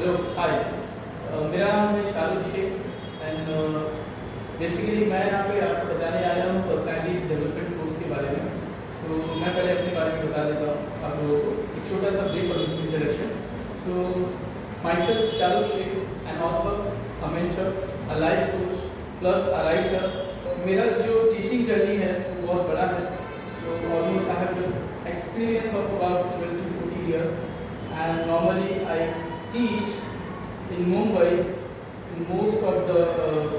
Hello hi, मेरा नाम है शाहरुख शेख एंड बेसिकली मैं यहाँ पे आपको बताने आया हूँ पर्सनैलिटी डेवलपमेंट कोर्स के बारे में। सो मैं पहले अपने बारे में बता देता हूँ आप लोगों को, एक छोटा सा brief introduction. So myself Shahrukh Shaikh, an author, a mentor, a life coach plus a writer. मेरा जो टीचिंग जर्नी है वो बहुत बड़ा है। So almost I have experience of about 12 to 14 years and normally I teach in Mumbai in most of the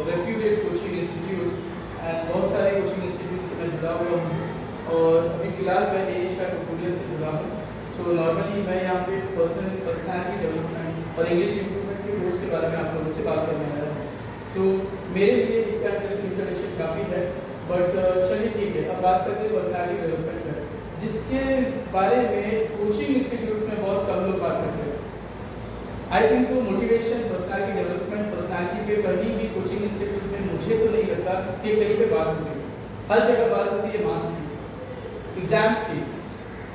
reputed coaching institutes and बहुत सारे coaching institutes से मैं जुड़ा हुआ हूँ और अभी फ़िलहाल मैं एशिया ट्यूटोरियल से जुड़ा हूँ। सो नॉर्मली मैं यहाँ पे पर्सनैलिटी डेवलपमेंट और इंग्लिश इम्प्रूवमेंट के कोर्स के बारे में आप लोगों से बात करने आया हूँ। सो मेरे लिए इतना इंट्रोडक्शन काफ़ी है, बट चलिए ठीक है, अब बात करते हैं पर्सनैलिटी डेवलपमेंट पर, जिसके बारे में कोचिंग इंस्टीट्यूट में बहुत कम लोग बात करते हैं। I think so motivation, personality development, personality पे कहीं भी कोचिंग इंस्टीट्यूट में मुझे तो नहीं लगता कि कहीं पे बात होती है। हर जगह बात होती है मार्क्स की, एग्जाम्स की,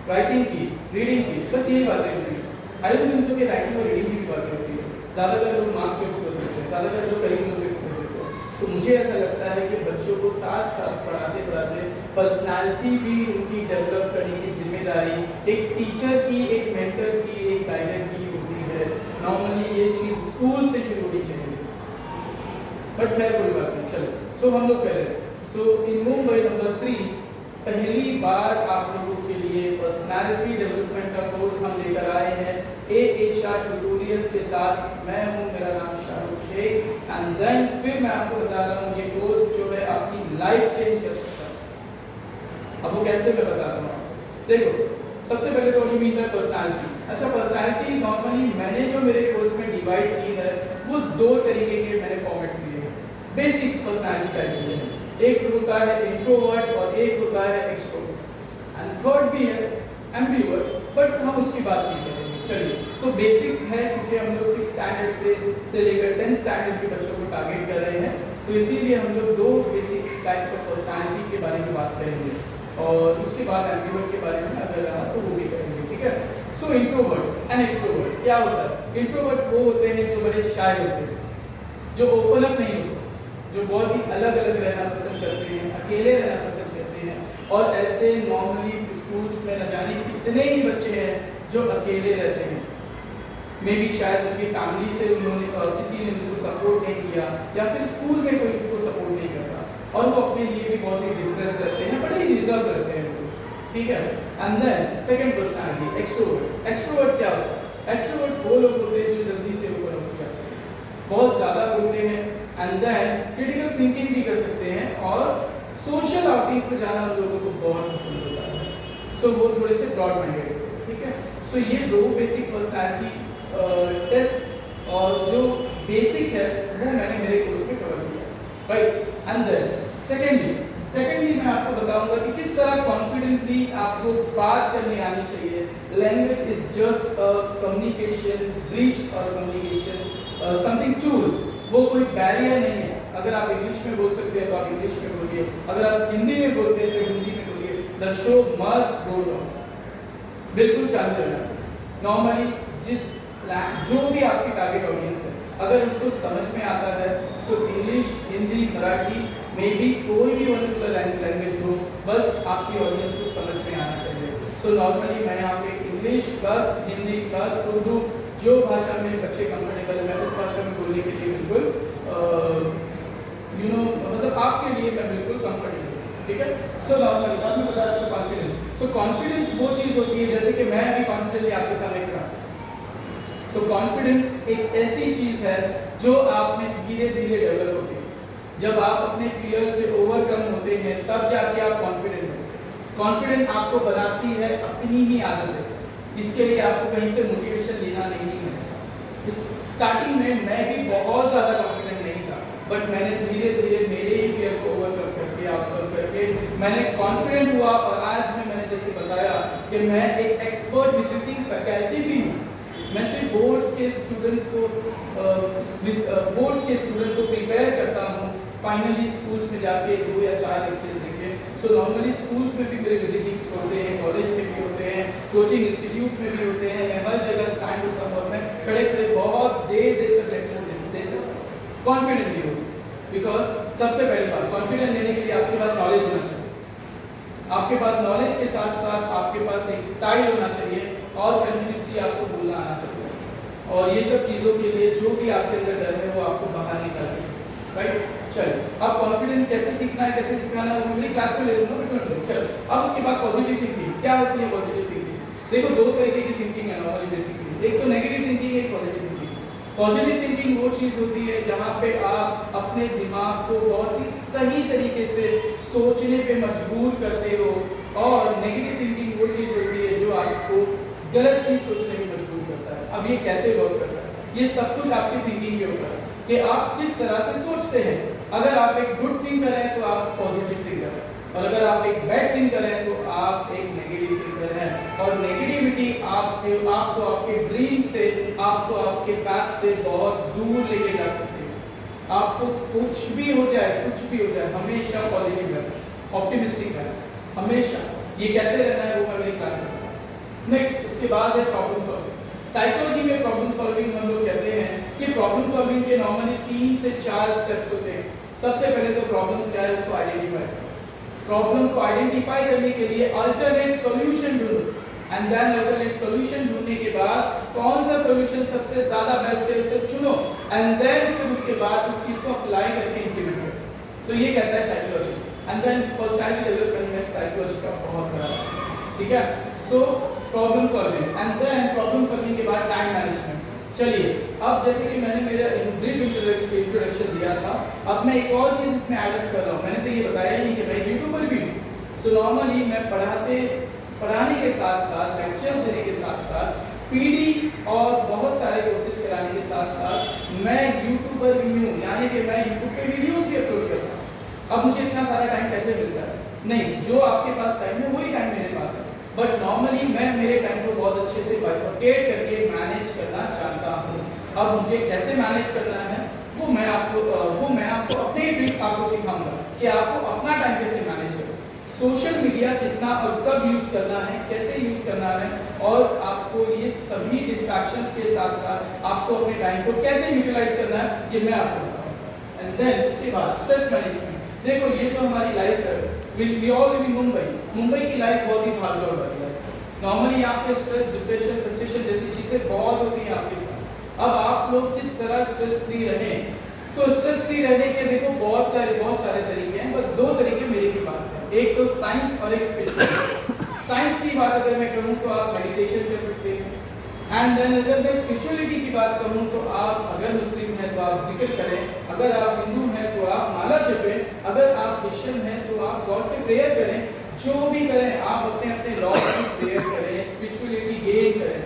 राइटिंग की, रीडिंग की, बस यही बातें होती है। आई डोंट थिंक सो कि राइटिंग और रीडिंग की भी बातें होती है। ज़्यादातर लोग मार्क्स पे फोकस करते हैं, ज़्यादातर लोग करिकुलम पे फोकस करते हैं। तो मुझे ऐसा लगता है कि बच्चों को साथ साथ पढ़ाते पढ़ाते पर्सनालिटी भी उनकी डेवलप करने की जिम्मेदारी एक टीचर की, एक मेंटर की, एक गाइडर की होती है। नॉर्मली ये चीज़ स्कूल से शुरू होनी चाहिए, बट खैर कोई बात नहीं, चलो। सो हम लोग कह रहे हैं, सो इन मुंबई नंबर 3 पहली बार आप लोगों के लिए पर्सनालिटी डेवलपमेंट का कोर्स हम लेकर आए हैं एशिया ट्यूटोरियल्स के साथ। मैं हूं, मेरा नाम शाहरुख शेख एंड देन फिर मैं आपको बता रहा हूं ये कोर्स जो है आपकी लाइफ चेंज कर सकता है। अब वो कैसे मैं बताता हूँ, देखो सबसे पहले तो मीन है पर्सनालिटी। अच्छा, पर्सनालिटी नॉर्मली मैंने जो मेरे कोर्स में डिवाइड की है वो 2 तरीके के मैंने फॉर्मेट्स लिए हैं। बेसिक पर्सनालिटी टाइप के हैं, एक होता है इंट्रोवर्ट और एक होता है एक्सट्रोवर्ट एंड थर्ड भी है एम्बिवर्ट, बट हम उसकी बात नहीं करेंगे। चलिए, सो बेसिक है क्योंकि हम लोग 6 स्टैंडर्ड पे से लेकर 10 स्टैंडर्ड के बच्चों को टारगेट कर रहे हैं, तो इसीलिए हम लोग 2 बेसिक टाइप्स ऑफ पर्सनालिटी के बारे में बात करेंगे और उसके बाद एम्बिवर्ट के बारे में अगर रहा तो वो भी करेंगे, ठीक है। सो इंट्रोवर्ट एंड एक्सट्रोवर्ट क्या होता है? इंट्रोवर्ट वो होते हैं जो बड़े शाय होते हैं, जो ओपन अप नहीं होते, जो बहुत ही अलग अलग रहना पसंद करते हैं, अकेले रहना पसंद करते हैं। और ऐसे नॉर्मली स्कूल्स में न जाने कितने ही बच्चे हैं जो अकेले रहते हैं। मे बी शायद उनकी फैमिली से उन्होंने किसी ने उनको सपोर्ट नहीं किया या फिर स्कूल में कोई उनको सपोर्ट नहीं करता और वो अपने लिए भी बहुत ही डिप्रेस रहते हैं, बड़े ही रिजर्व रहते हैं वो, ठीक है। And then second personality extrovert. Extrovert क्या होता है? एक्सट्रोवर्ट वो लोग होते हैं जो जल्दी से ऊपर उठ जाते हैं, बहुत ज़्यादा बोलते हैं एंड देन क्रिटिकल थिंकिंग भी कर सकते हैं और सोशल आउटिंग्स पे जाना उन लोगों को बहुत पसंद होता है। सो वो थोड़े से ब्रॉड माइंडेड होते हैं, ठीक है। सो ये 2 बेसिक पर्सनालिटी टेस्ट और जो बेसिक है वो मैंने मेरे कोर्स में कवर किया, राइट। एंड देन सेकेंडली मैं आपको बताऊंगा कि किस तरह कॉन्फिडेंटली आपको बात करने आनी चाहिए। Language is just a communication bridge और कम्युनिकेशन समथिंग टूल, वो कोई बैरियर नहीं है। अगर आप इंग्लिश में बोल सकते हैं तो आप इंग्लिश में बोलिए, अगर आप हिंदी में बोलते हैं तो हिंदी में बोलिए। The show must go on, बिल्कुल चालू रहना। नॉर्मली जो भी आपकी टारगेट ऑडियंस है अगर उसको समझ में आता है, सो इंग्लिश, हिंदी, मराठी में भी कोई भी वर्नाकुलर लैंग्वेज हो, बस आपकी ऑडियंस को समझ में आना चाहिए। सो नॉर्मली मैं यहाँ पे English plus Hindi plus Urdu, जो भाषा में बच्चे कंफर्टेबल है मैं उस भाषा में बोलने के लिए बिल्कुल मतलब आपके लिए मैं बिल्कुल कंफर्टेबल, ठीक है। सो नॉर्मली बाद में बता रहा था कॉन्फिडेंस। सो कॉन्फिडेंस वो चीज़ होती है जैसे कि मैं अभी कॉन्फिडेंटली आपके सामने खड़ा। सो कॉन्फिडेंट एक ऐसी चीज़ है जो आप में धीरे धीरे डेवलप होती है। जब आप अपने फियर से ओवरकम होते हैं तब जाके आप कॉन्फिडेंट होते हैं। कॉन्फिडेंट आपको बनाती है अपनी ही आदत है, इसके लिए आपको कहीं से मोटिवेशन लेना नहीं है। स्टार्टिंग में मैं भी बहुत ज़्यादा कॉन्फिडेंट नहीं था, बट मैंने धीरे धीरे मेरे ही फियर को ओवरकम करके आउटकम करके मैंने कॉन्फिडेंट हुआ और आज मैंने जैसे बताया कि मैं एक एक्सपर्ट विजिटिंग फैकल्टी भी हूँ। मैं सिर्फ बोर्ड्स के स्टूडेंट को प्रिपेयर करता हूँ फाइनली स्कूल्स में जाके 2 या 4 लेक्चर देके। सो नॉर्मली स्कूल्स में भी मेरे विजिटिंग्स होते हैं, कॉलेज में भी होते हैं, कोचिंग इंस्टीट्यूट्स में भी होते हैं। मैं हर जगह स्टैंड होता हूँ और मैं खड़े खड़े बहुत देर तक लेक्चर दे सकता हूँ, कॉन्फिडेंटली हो। बिकॉज सबसे पहली बात, कॉन्फिडेंस लेने के लिए आपके पास नॉलेज होना चाहिए। आपके पास नॉलेज के साथ साथ आपके पास एक स्टाइल होना चाहिए और कंटिन्यूसली आपको बोलना आना चाहिए। और ये सब चीज़ों के लिए जो भी आपके अंदर डर है वो आपको बाहर निकालना है, राइट। चलो, अब कॉन्फिडेंस कैसे सीखना है, कैसे सिखाना है, दूसरी क्लास में ले लूँगा। चलो, अब उसके बाद पॉजिटिव थिंकिंग क्या होती है। पॉजिटिव थिंकिंग देखो दो तरीके की थिंकिंग है नॉर्मली बेसिकली, एक तो नेगेटिव थिंकिंग, एक पॉजिटिव थिंकिंग। पॉजिटिव थिंकिंग वो चीज़ होती है जहाँ पे आप अपने दिमाग को बहुत ही सही तरीके से सोचने पे मजबूर करते हो, और नेगेटिव थिंकिंग वो चीज़ होती है जो आपको गलत चीज़ सोचने में मजबूर करता है। अब ये कैसे वर्क करता है, ये सब कुछ आपकी थिंकिंग के ऊपर है कि आप किस तरह से सोचते हैं। अगर आप एक गुड थिंकर हैं तो आप पॉजिटिव थिंकर हैं, और अगर आप एक बैड थिंकर हैं तो आप एक नेगेटिव थिंकर हैं। और नेगेटिविटी आपको आपके ड्रीम से, आपको आपके पैथ से बहुत दूर लेके जा सकती है। आपको कुछ भी हो जाए हमेशा पॉजिटिव रहना, ऑप्टिमिस्टिक रहना हमेशा। ये कैसे रहना है वो मैं मेरी क्लास में बताऊंगा। नेक्स्ट, उसके बाद है प्रॉब्लम सॉल्विंग। साइकोलॉजी में प्रॉब्लम सॉल्विंग हम लोग कहते हैं कि प्रॉब्लम सॉल्विंग के नॉर्मली 3 से 4 स्टेप्स होते हैं। सबसे पहले तो प्रॉब्लम्स क्या है उसको आइडेंटिफाई करो। प्रॉब्लम को आइडेंटिफाई करने के लिए अल्टरनेट सॉल्यूशन ढूंढो, एंड देन अल्टरनेट सॉल्यूशन ढूंढने के बाद कौन सा सॉल्यूशन सबसे ज्यादा बेस्ट है उसे चुनो, एंड देन फिर उसके बाद उस चीज को अप्लाई करके इंप्लीमेंट करो। तो ये कहता है psychology. And then personality development में साइकोलॉजी का बहुत बड़ा है, ठीक है। So problem solving, and then problem solving के बाद टाइम मैनेजमेंट। चलिए, अब जैसे कि मैंने मेरा ब्रीफ इंट्रोडक्शन दिया था, अब मैं एक और चीज़ इसमें ऐड कर रहा हूँ। मैंने तो ये बताया ही नहीं कि मैं यूट्यूबर भी हूँ। सो नॉर्मली मैं पढ़ाने के साथ साथ, लेक्चर देने के साथ साथ, पीडी और बहुत सारे कोर्सेज कराने के साथ साथ मैं यूट्यूबर भी हूँ, यानी कि मैं यूट्यूब पे वीडियोस भी अपलोड करता हूँ। अब मुझे इतना सारा टाइम कैसे मिलता है? नहीं, जो आपके पास टाइम है वही टाइम मेरे पास है, बट नॉर्मली मैं मेरे टाइम को बहुत अच्छे से बाइफरकेट करके मैनेज करना चाहता हूँ। अब मुझे कैसे मैनेज करना है वो मैं आपको अपने ट्रिक्स आपको सिखाऊंगा कि आपको अपना टाइम कैसे मैनेज करो, सोशल मीडिया कितना और कब यूज करना है, कैसे यूज करना है, और आपको ये सभी डिस्ट्रैक्शंस के साथ साथ आपको अपने टाइम को कैसे यूटिलाइज करना है ये मैं आपको बताऊंगा। एंड देन उसके बाद स्ट्रेस मैनेजमेंट। देखो, ये जो हमारी लाइफ है, we all live in Mumbai की लाइफ बहुत ही भागदौड़ वाली है। नॉर्मली यहाँ पे स्ट्रेस, डिप्रेशन, फ्रस्ट्रेशन जैसी चीजें बहुत होती हैं आपके साथ। अब आप लोग किस तरह स्ट्रेस फ्री रहें? सो स्ट्रेस फ्री रहने के देखो बहुत सारे तरीके हैं, बट 2 तरीके मेरे के पास हैं, एक तो साइंस और एक स्पिरिचुअल। साइंस की बात अगर मैं करूँ तो आप मेडिटेशन कर सकते हैं, एंड देन अगर मैं स्पिरिचुअलिटी की बात करूँ तो आप अगर मुस्लिम हैं तो आप जिक्र करें, अगर आप हिंदू हैं तो आप माला जपें, अगर आप क्रिश्चियन हैं तो आप गॉड से प्रेयर करें। जो भी करें आप अपने अपने लॉर्ड की प्रेयर करें, स्पिरिचुअलिटी गेन करें।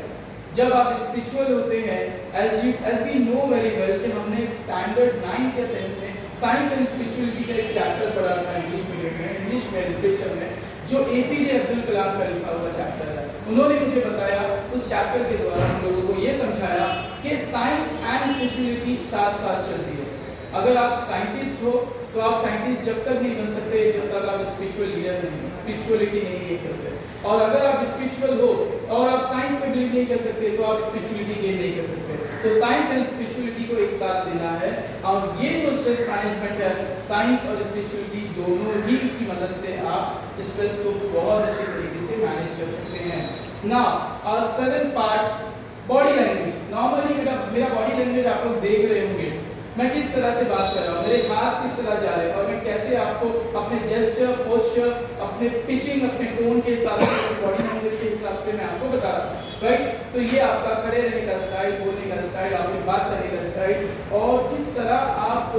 जब आप स्पिरिचुअल होते हैं, as we know very well कि हमने स्टैंडर्ड 9th या 10th में साइंस एंड स्पिरिचुअलिटी का एक चैप्टर पढ़ा था इंग्लिश मीडियम में, इंग्लिश में लिटरेचर में, जो एपीजे अब्दुल कलाम का लिखा हुआ चैप्टर है। उन्होंने मुझे बताया, उस चैप्टर के द्वारा हम लोगों को ये समझाया कि साइंस एंड स्पिरिचुअलिटी साथ साथ चलती है। अगर आप साइंटिस्ट हो तो आप साइंटिस्ट जब तक नहीं बन सकते जब तक आप स्पिरिचुअल लीडर नहीं, स्पिरिचुअलिटी नहीं गेन करते। और अगर आप स्पिरिचुअल हो और आप साइंस पे बिलीव नहीं कर सकते तो आप स्पिरिचुअलिटी गेन नहीं कर सकते। तो साइंस एंड स्पिरिचुअलिटी को एक साथ देना है, और ये जो स्ट्रेस मैनेजमेंट है, साइंस और स्पिरिचुअलिटी दोनों ही की मदद से आप स्ट्रेस को बहुत अच्छे तरीके से मैनेज कर सकते हैं। Now sudden part, body language. Normally मेरा बॉडी लैंग्वेज आप लोग देख रहे होंगे, मैं किस तरह से बात कर रहा हूँ, मेरे हाथ किस तरह जा रहे हैं, और मैं कैसे आपको अपने जेस्चर, पोस्चर, अपने पिचिंग, अपने टोन के हिसाब से, बॉडी लैंग्वेज के हिसाब से मैं आपको बता रहा हूँ, राइट। तो ये आपका खड़े रहने का स्टाइल, बोलने का स्टाइल, आपकी बात करने का स्टाइल, और किस तरह आप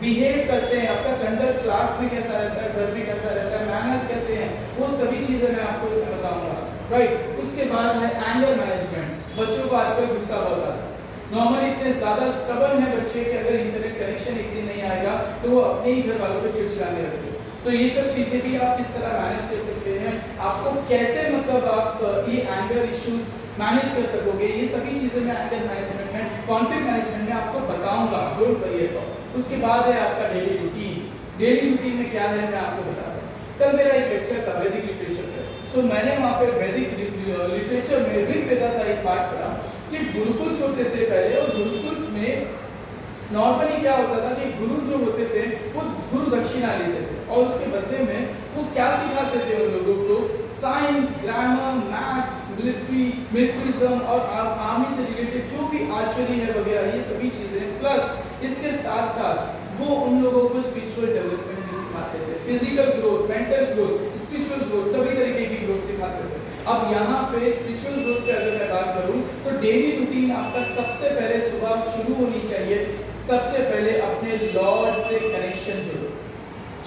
बिहेव करते हैं, आपका कंडक्ट क्लास में कैसा रहता है, घर में कैसा रहता है, मैनर्स कैसे हैं, वो सभी चीज़ें मैं आपको इसमें बताऊँगा, राइट। उसके बाद है एंगर मैनेजमेंट। बच्चों को आजकल गुस्सा बहुत आता है। नॉर्मली इतने ज़्यादा स्टबर्न है बच्चे कि अगर इंटरनेट कनेक्शन एक दिन नहीं आएगा तो वो अपने ही घर वालों को चिड़चिड़ाने लगते हैं। तो ये सब चीज़ें भी आप किस तरह मैनेज कर सकते हैं, आपको कैसे मतलब आप ये एंगर इश्यूज मैनेज कर सकोगे, ये सभी चीज़ें मैं एंगर मैनेजमेंट में, कॉन्फ्लिक्ट मैनेजमेंट में आपको बताऊंगा, डोंट वरी अबाउट। उसके बाद है आपका डेली रूटीन। डेली रूटीन में क्या है मैं आपको बताता हूँ। कल मेरा एक लेक्चर था वैदिक लिटरेचर पर, सो मैंने वहाँ पे वैदिक लिटरेचर में ऋग्वेदा का एक पार्ट पढ़ा, कि गुरुकुल्स होते थे पहले, और गुरुकुल्स में नॉर्मली क्या होता था कि गुरु जो होते थे वो गुरु दक्षिणा लेते थे, और उसके बदले में वो क्या सिखाते थे उन लोगों को, साइंस, ग्रामर, मैथ्स, मिलिट्रिज्म और आर्मी से रिलेटेड जो भी आर्चरी है वगैरह, ये सभी चीजें, प्लस इसके साथ साथ वो उन लोगों को स्पिरिचुअल डेवलपमेंट भी सिखाते थे, physical growth, mental growth, spiritual growth, सभी तरीके की ग्रोथ सिखाते थे। अब यहाँ पे स्पिरिचुअल ग्रोथ की अगर मैं बात करूँ तो डेली रूटीन आपका सबसे पहले सुबह शुरू होनी चाहिए, सबसे पहले अपने लॉर्ड से कनेक्शन जोड़ो।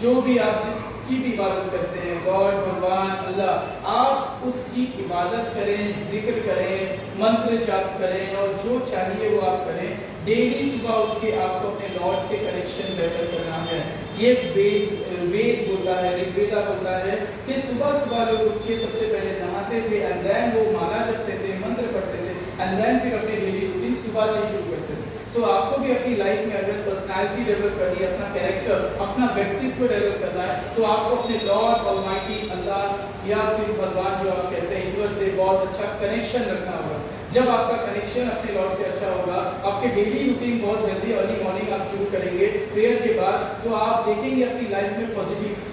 जो भी आप जिसकी भी इबादत करते हैं, गॉड, भगवान, अल्लाह, आप उसकी इबादत करें, जिक्र करें, मंत्र जाप करें, और जो चाहिए वो आप करें। डेली सुबह उठ के आपको अपने लॉर्ड से कनेक्शन बेहतर करना है। ये वेद बोलता है, ऋग्वेदा बोलता है कि सुबह सुबह लोग उठ के सबसे पहले नहाते थे, एंड देन वो माला जपते थे, मंत्र पढ़ते थे, एंड देन फिर अपनी डेली रूटीन सुबह से शुरू करते थे। सो आपको भी अपनी लाइफ में अगर पर्सनालिटी डेवलप करनी है, अपना कैरेक्टर, अपना व्यक्तित्व डेवलप करना है, तो आपको अपने लॉर्ड ऑलमाइटी अल्लाह या फिर भगवान जो आप कहते हैं ईश्वर से बहुत अच्छा कनेक्शन रखना होगा। जब आपका कनेक्शन अपने लॉर्ड से अच्छा होगा, आपके डेली रूटीन बहुत जल्दी अर्ली मॉर्निंग आप शुरू करेंगे प्रेयर के बाद, तो आप देखेंगे अपनी लाइफ में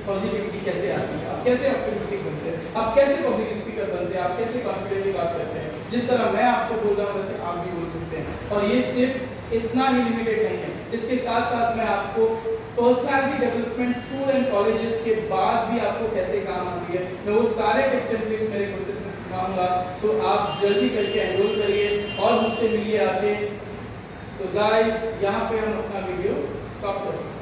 पॉजिटिविटी कैसे आती है, आप कैसे ऑप्टिमिस्टिक बनते हैं, आप कैसे पब्लिक स्पीकर बनते हैं, आप कैसे कॉन्फिडेंटली बात करते हैं। जिस तरह मैं आपको बोल रहा हूँ वैसे आप भी बोल सकते हैं, और ये सिर्फ इतना ही लिमिटेड नहीं है, इसके साथ साथ मैं आपको personality development school and colleges के बाद भी आपको कैसे काम आती है, मैं वो सारे टिप्स एंड ट्रिक्स मेरे कोर्सेज में सिखाऊंगा। सो आप जल्दी करके एनरोल करिए और मुझसे मिलिए आके। सो गाइस, यहाँ पे हम अपना वीडियो स्टॉप करेंगे।